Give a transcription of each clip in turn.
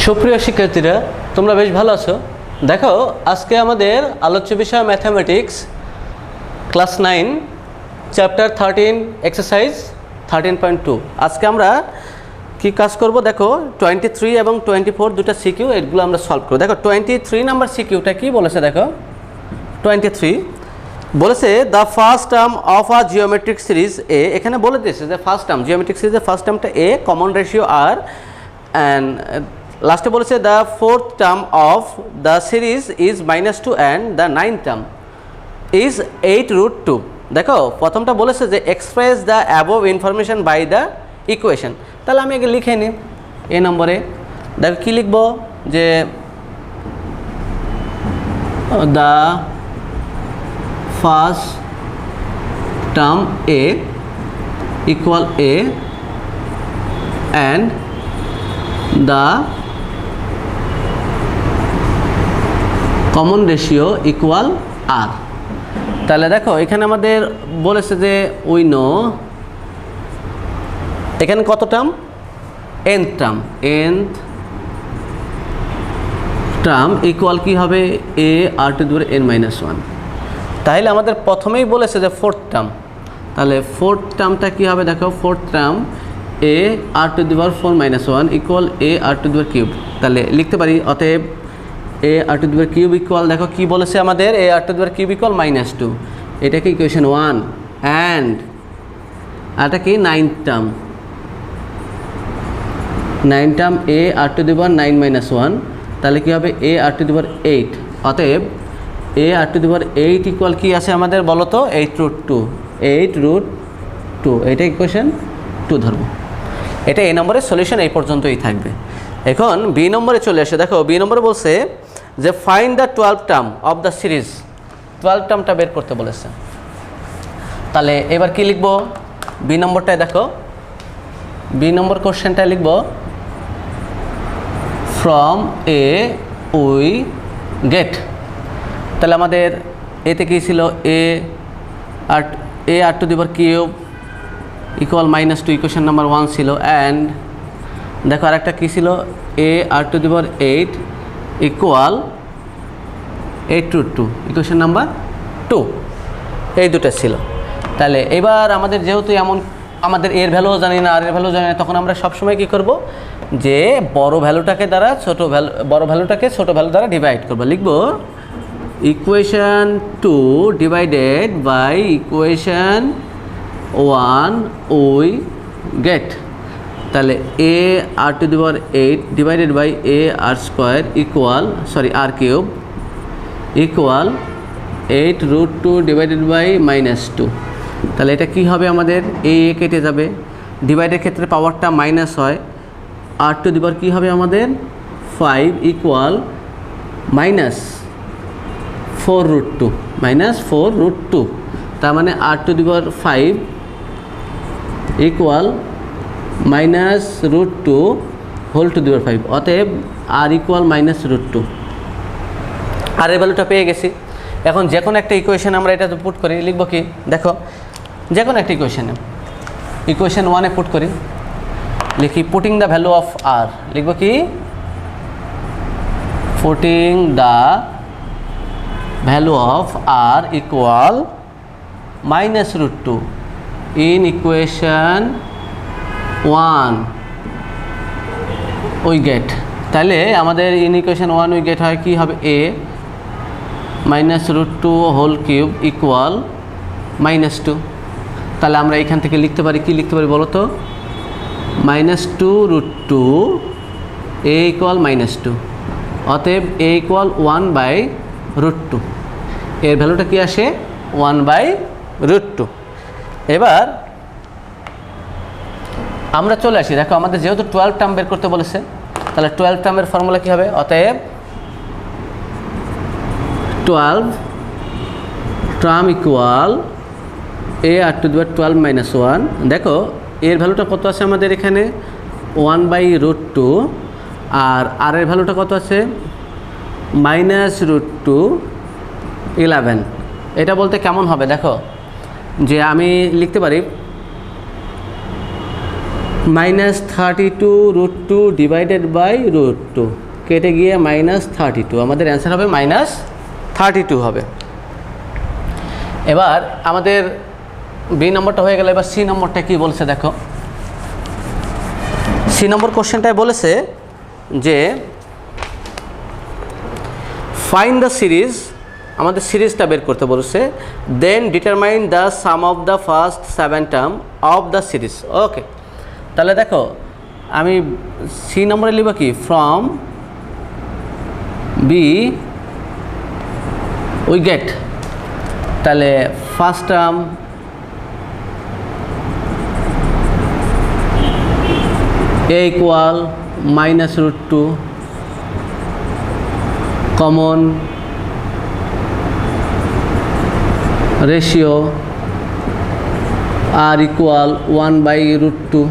সুপ্রিয় শিক্ষার্থীরা, তোমরা বেশ ভালো আছো। দেখো, আজকে আমাদের আলোচ্য বিষয় ম্যাথামেটিক্স ক্লাস 9 চ্যাপ্টার 13 এক্সারসাইজ 13.2। আজকে আমরা কি কাজ করব? দেখো 23 এবং 24 দুটো সিকিউ, এগুলো আমরা সলভ করব। দেখো 23 নাম্বার সিকিউটা কি বলেছে? দেখো 23 বলেছে the first term of a geometric series a. এখানে বলে দিয়েছে যে ফার্স্ট টার্ম, জিওমেট্রিক সিরিজের ফার্স্ট টার্মটা a, common ratio r, and লাস্টে বলেছে the fourth term of the series is -2 and the ninth term is 8√2। দেখো প্রথমটা বলেছে যে express the above information by the equation. তাহলে আমি আগে লিখে নিই এ নম্বরে। দেখো কী লিখব? যে the first term a equal a and the common ratio equal r. তাহলে দেখো এখানে আমাদের বলেছে যে উই নো, এখানে কত term? nth term, nth term equal কি হবে? a r⁻n-1। তাহলে আমাদের প্রথমেই বলেছে যে ফোর্থ টার্ম, তাহলে ফোর্থ টার্মটা কি হবে? দেখো fourth term a r⁻4-1 equal a r⁻³ তাহলে লিখতে পারি অতএব a r⁻³ ইকুয়াল, দেখো কি বলেছে আমাদের, a r⁻³ ইকুয়াল -2। এটা কি ইকুয়েশন 1, অ্যান্ড এটা কি ninth term, ninth term a r⁻9-1, তাহলে কি হবে a r⁸। অতএব a r⁸ ইকুয়াল কি আছে আমাদের বলো তো? 8√2, 8√2। এটা ইকুয়েশন 2 ধরবো। এটা এই নম্বরের সলিউশন এই পর্যন্তই থাকবে। এখন বি নম্বরে চলে আসে। দেখো বি নম্বরে বলছে যে find the 12th term of the series. 12th টার্মটা বের করতে বলেছে। তাহলে এবার কি লিখব? বি নম্বরটায় দেখো, বি নম্বর কোশ্চেনটা লিখব ফ্রম এ উই গেট। তাহলে আমাদের এতে কী ছিল? a r⁻³ equal -2, equation number 1 ছিল। অ্যান্ড দেখো আরেকটা কী ছিল? a r⁸ equal 8√2, equation number 2। এই দুটো ছিল। তাহলে এবার আমাদের যেহেতু এমন আমাদের এর ভ্যালুও জানি না আর এর ভ্যালু জানি না, তখন আমরা সবসময় কী করব? যে বড় ভ্যালুটাকে দ্বারা বড় ভ্যালুটাকে ছোট ভ্যালু দ্বারা ডিভাইড করবো। লিখব equation 2 divided by equation 1 we get. তাহলে a r⁸ divided by a r² equal, sorry r³ equal 8√2 divided by -2। তাহলে এটা কি হবে আমাদের? a কেটে যাবে, ডিভাইডের ক্ষেত্রে পাওয়ারটা মাইনাস হয়, r² কি হবে আমাদের? 5 ইকুয়াল -4√2, তার মানে r⁵ ইকুয়াল -√2^5। অতএব r ইকুয়াল -√2। আর এর ভ্যালুটা পেয়ে গেছি। এখন যে কোনো একটা ইকুয়েশন আমরা এটা পুট করি। লিখব কি? দেখো যে কোনো একটা ইকুয়েশনে, ইকুয়েশন 1-এ পুট করি। লিখি putting the value of r। লিখব কি? Putting the value of r equal -√2 in equation 1 we get. তাহলে আমাদের ইন ইকুয়েশন 1 উই গেট হয় কি হবে? a -√2^³ equal -2। তাহলে আমরা এখান থেকে লিখতে পারি, কি লিখতে পারি বলো তো? -2√2 a ইকুয়াল -2। অতএব a ইকুয়াল 1/√2। এর ভ্যালুটা কি আসে? 1/√2। এবার আমরা চলে আসি। দেখো আমাদের যেহেতু 12 টার্ম বের করতে বলেছে, তাহলে 12 টার্মের ফর্মুলা কী হবে? অতএব 12 টার্ম ইকুয়াল a r⁻12-1। দেখো এর ভ্যালুটা কত আছে আমাদের এখানে? 1/√2। আর এর ভ্যালুটা কত আছে? -√211। এটা বলতে কেমন হবে? দেখো যে আমি লিখতে পারি -32 √2 ডিভাইডেড বাই √2 কেটে গিয়ে -32, আমাদের অ্যান্সার হবে -32 হবে। এবার আমাদের বি নম্বরটা হয়ে গেল। এবার সি নম্বরটা কি বলছে দেখো। সি নম্বর কোশ্চেনটায় বলেছে যে ফাইন্ড দ্য সিরিজ, আমাদের সিরিজটা বের করতে বলেছে। Then determine the sum of the first 7 term of the series. Okay, তাহলে দেখো আমি সি নম্বরে লিখব কি, ফ্রম বি উই গেট, তাহলে first term a equal -√2, common ratio r equal 1/√2,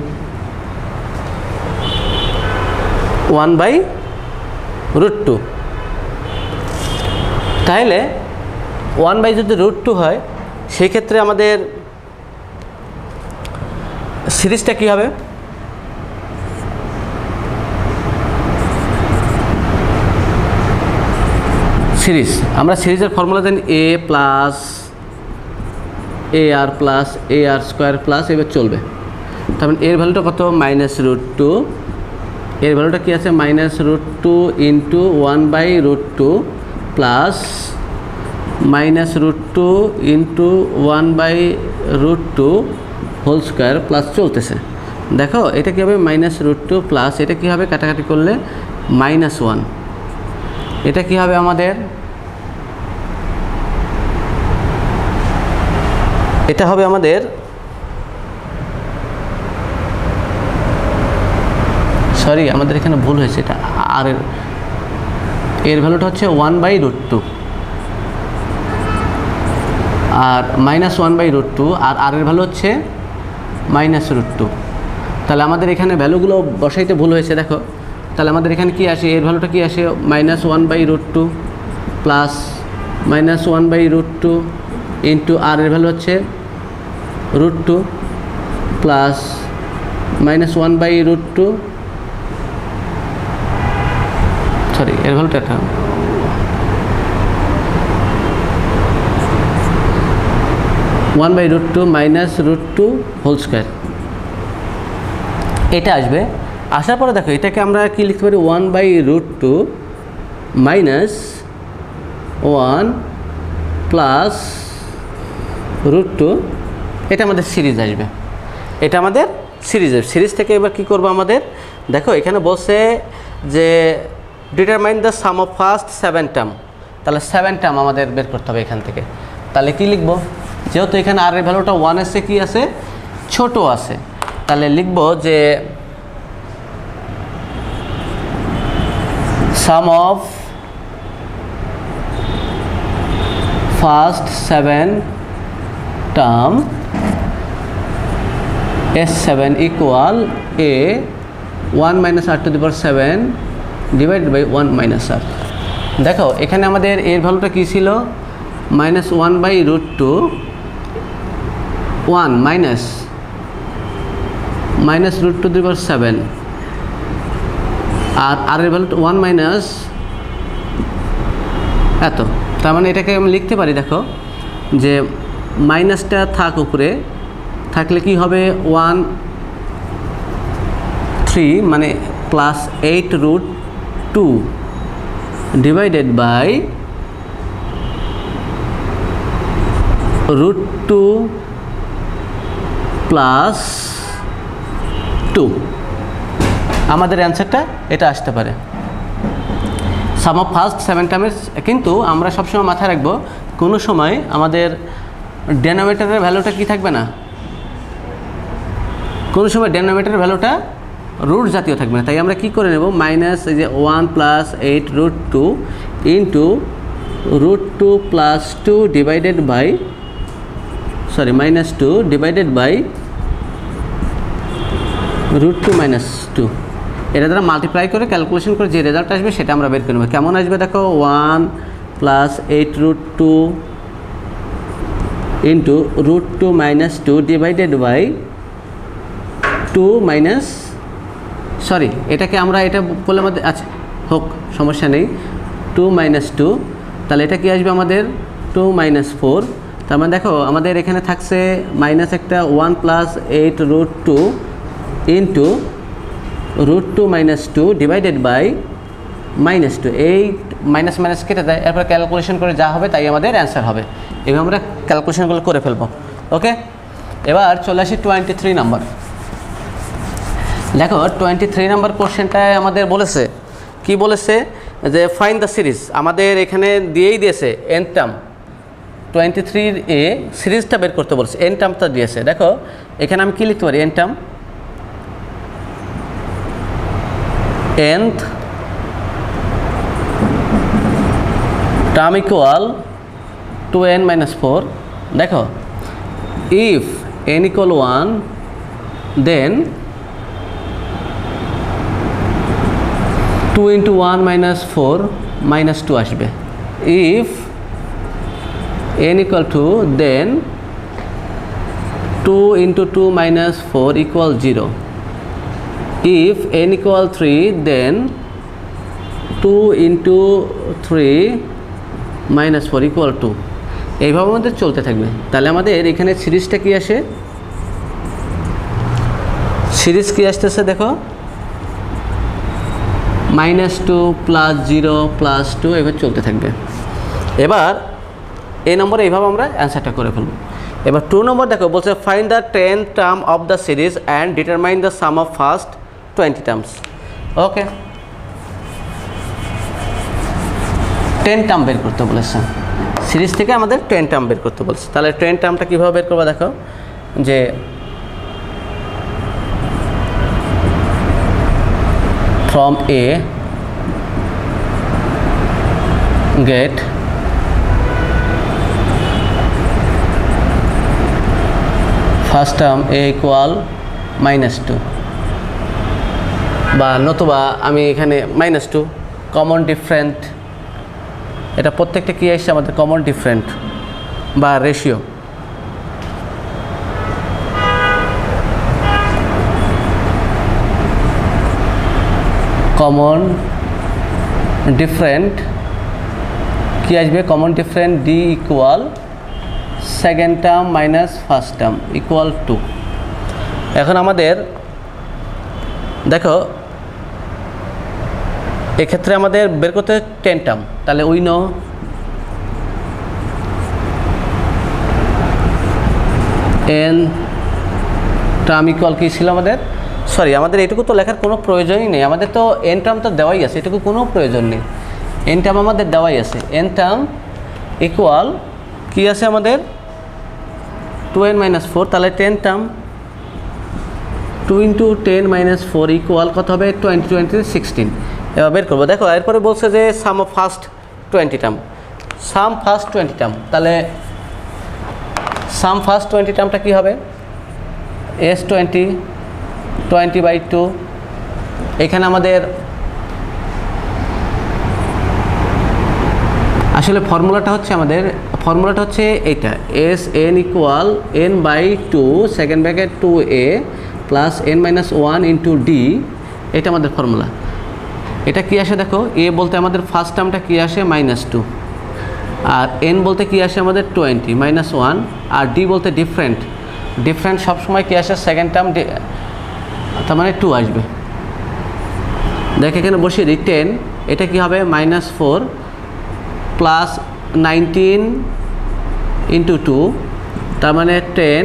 1/√2। তাহলে 1 যদি √2 হয়, সেই ক্ষেত্রে আমাদের সিরিজটা কি হবে, সিরিজ আমরা সিরিজের ফর্মুলা জানি a plus AR plus AR square plus, এবার চলবে। তার মানে এর ভ্যালুটা কত, -√2, এর ভ্যালুটা কি আছে -√2 into 1/√2 plus -√2 into 1/√2 whole square plus চলতেছে। দেখো এটা কী হবে, -√2 প্লাস এটা কী হবে, কাটাকাটি করলে -1, এটা কি হবে আমাদের, এটা হবে আমাদের সরি আমাদের এখানে ভুল হয়েছে, এটা আর এর ভ্যালুটা হচ্ছে 1/√2 আর -1/√2 আর আর এর ভ্যালু হচ্ছে -√2। তাহলে আমাদের এখানে ভ্যালুগুলো বসাইতে ভুল হয়েছে। দেখো তাহলে আমাদের এখানে কি আসে, এর ভ্যালুটা কি আসে, -1/√2 প্লাস -1/√2 ইন্টু আর এর ভ্যালু হচ্ছে √2 প্লাস -1/√2, সরি এর ভ্যালুটা এটা 1/√2 -√2 হোল স্কোয়ার, এটা আসবে। আসার পরে দেখো এটাকে আমরা কি লিখতে পারি, 1/√2 -1 প্লাস √2, এটা আমাদের সিরিজ আসবে, এটা আমাদের সিরিজ থেকে এবার কি করব আমাদের, দেখো এখানে বলছে যে determine the sum of first 7 term, তাহলে 7 টার্ম আমাদের বের করতে হবে এখান থেকে। তাহলে কি লিখব, যেহেতু এখানে আর এর ভ্যালুটা 1 আছে, কি আছে ছোট আছে, তাহলে লিখব যে sum of first 7 term S7 equal a 1 - r⁻7 divided by 1 - r। দেখো এখানে আমাদের এর ভ্যালুটা কী ছিল, -1/√2 1 -√2⁻7 আর আর এর ভ্যালুটা 1 মাইনাস এত। তার মানে এটাকে আমি লিখতে পারি, দেখো যে মাইনাসটা থাক উপরে, থাকলে কি হবে 1/3 মানে +8√2 ডিভাইডেড বাই √2 প্লাস 2, আমাদের অ্যান্সারটা এটা আসতে পারে সাম অফ ফার্স্ট 7 টার্মের। কিন্তু আমরা সবসময় মাথায় রাখবো, কোনো সময় আমাদের ডেনোমিনেটরের ভ্যালুটা কি থাকবে না, কোনো সময় ডেনোমিনেটরের ভ্যালুটা রুট জাতীয় থাকবে না। তাই আমরা কি করে নেব, মাইনাস এই যে 1 + 8√2 into √2 plus 2 divided by -2 divided by √2 - 2, এটা দ্বারা মাল্টিপ্লাই করে ক্যালকুলেশন করে যে রেজাল্ট আসবে সেটা আমরা বের করে নেব। কেমন আসবে দেখো, 1 + 8√2 into √2 - 2 divided by two minus, sorry এটাকে আমরা এটা বলে আমাদের, আচ্ছা হোক সমস্যা নেই, 2 মাইনাস 2, তাহলে এটা কি আসবে আমাদের 2 মাইনাস 4। তার মানে দেখো আমাদের এখানে থাকছে মাইনাস একটা 1 plus 8√2 into √2 minus 2 divided by minus 2। এই মাইনাস মাইনাস কেটে দেয়, এরপর ক্যালকুলেশন করে যা হবে তাই আমাদের অ্যান্সার হবে। এবার আমরা ক্যালকুলেশনগুলো করে ফেলবো। ওকে, এবার চলে আসি 23 নাম্বার। দেখো 23 নাম্বার কোশ্চেনটায় আমাদের বলেছে কি, বলেছে যে ফাইন্ড দ্য সিরিজ। আমাদের এখানে দিয়েই দিয়েছে এন টার্ম, 23 এ সিরিজটা বের করতে বলছে, এন টার্মটা দিয়েছে। দেখো এখানে আমি কি লিখতে পারি, N term, nth term equal 2n minus 4। দেখো if n equal 1 then 2 into 1 minus 4 minus 2 আসবে। if n equal 2 then 2 into 2 minus 4 equal 0। if n equal 3 then 2 into 3 minus 4 equal 2। এইভাবে আমাদের চলতে থাকবে। তাহলে আমাদের এখানে সিরিজটা কি আসে, সিরিজ কি আসতেছে দেখো, -2 + 0 + 2 এভাবে চলতে থাকবে। এবার এই নম্বরে এইভাবে আমরা অ্যান্সারটা করে ফেলব। এবার 2 নম্বর দেখো বলছে find the 10th term of the series and determine the sum of first 20 terms. Okay, 10 term বের করতে বলেছে, সিরিজ থেকে আমাদের 10 টার্ম বের করতে বলছে। তাহলে 10 টার্মটা কীভাবে বের করবো দেখো, যে from A get first term A equal -2, বা নতুবা আমি এখানে -2 কমন ডিফারেন্ট, এটা প্রত্যেকটা কি আসছে আমাদের কমন ডিফারেন্ট বা রেশিও। কমন ডিফারেন্ট কি আসবে, common different D equal second term minus first term equal 2। এখন আমাদের দেখো এক্ষেত্রে আমাদের বের করতে 10 টার্ম, তাহলে we know n term equal কী ছিল আমাদের, সরি আমাদের এটুকু তো লেখার কোনো প্রয়োজনই নেই, আমাদের তো n টার্ম তো দেওয়াই আছে, এটুকু কোনো প্রয়োজন নেই, n টার্ম আমাদের দেওয়াই আছে। n টার্ম ইকুয়াল কী আছে আমাদের 2n - 4, তাহলে 10 টার্ম 2 × 10 - 4 ইকুয়াল কত হবে 20 16। এবার বের করবো। দেখো এরপরে বলছে যে sum of first 20 term, sum first 20 term, তাহলে সাম ফার্স্ট 20 টার্মটা কী হবে, s20 20/2। এখানে আমাদের আসলে ফর্মুলাটা হচ্ছে এইটা, Sn equal n/2 second bracket 2a plus n - 1 × d, এটা আমাদের ফর্মুলা। এটা কি আসে দেখো, a বলতে আমাদের ফার্স্ট টার্মটা কি আসে -2, আর n বলতে কি আসে আমাদের 20 - 1, আর d বলতে ডিফারেন্ট সবসময় কি আসে সেকেন্ড টার্ম, তার মানে 2 আসবে। দেখ এখানে বসিয়ে দিই 10, এটা কি হবে -4 প্লাস 19 × 2, তার মানে 10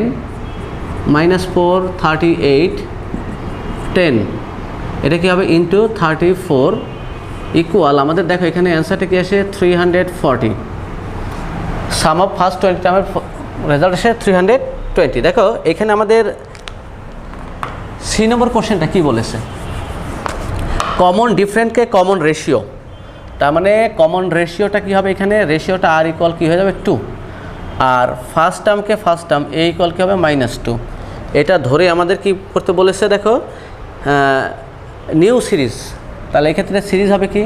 -4 38 10, এটা কি হবে ইন্টু 34 ইকুয়াল আমাদের দেখো এখানে অ্যান্সারটা কি আসে 340। সাম অফ ফার্স্ট 20 টার্মের রেজাল্ট আসে 320। দেখো এখানে আমাদের সি নম্বর কোশ্চেনটা কি বলেছে, কমন ডিফারেন্টকে কমন রেশিও, তার মানে কমন রেশিওটা কী হবে, এখানে রেশিওটা আর ইকুয়াল কী হয়ে যাবে 2, আর first টার্মকে first term a equal কী হবে -2। এটা ধরে আমাদের কি করতে বলেছে দেখো, নিউ সিরিজ। তাহলে এক্ষেত্রে সিরিজ হবে কি,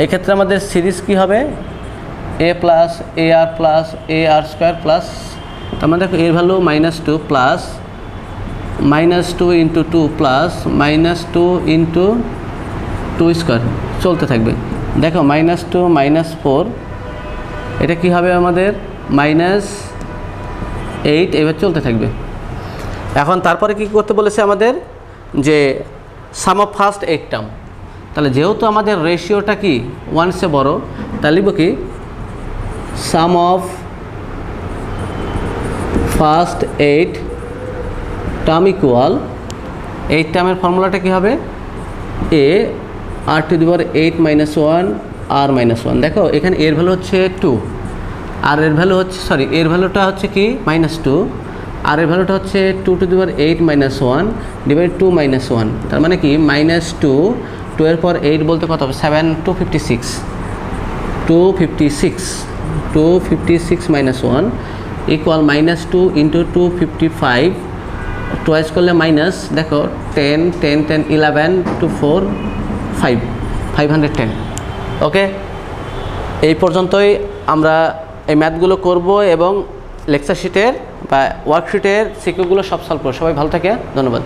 এক্ষেত্রে আমাদের সিরিজ কি হবে a plus ar plus ar² plus, তার মানে দেখো এর value -2 plus -2 into 2 plus -2 into 2 square চলতে থাকবে। দেখো -2 -4 এটা কি হবে আমাদের -8, এবার চলতে থাকবে। এখন তারপরে কি করতে বলেছে আমাদের, যে সাম অফ ফার্স্ট 8 টার্ম। তাহলে যেহেতু আমাদের রেশিওটা কি 1 বড়, তাহলে লিখব কি সাম অফ ফার্স্ট 8 টার্ম ইকুয়াল 8 টার্মের ফর্মুলাটা কি হবে, a r⁻8 - 1 r-1। দেখো এখানে এর ভ্যালু হচ্ছে 2, আর এর ভ্যালু হচ্ছে এর ভ্যালুটা হচ্ছে কি -2, আর এর ভ্যালুটা হচ্ছে 2⁸ - 1 ডিভাইড 2 - 1। তার মানে কি -2, 2 এর পর 8 বলতে কত হবে 7, 256 - 1 ইকুয়াল -2 ইন্টু 255 টয়েস করলে মাইনাস, দেখো 10 10 10 11 2 4 5 510। ওকে, এই পর্যন্তই আমরা এই ম্যাথগুলো করব এবং লেকচার শিটের বা ওয়ার্কশিটের সিকিউরগুলো সব সলভ করব। সবাই ভালো থাকে, ধন্যবাদ।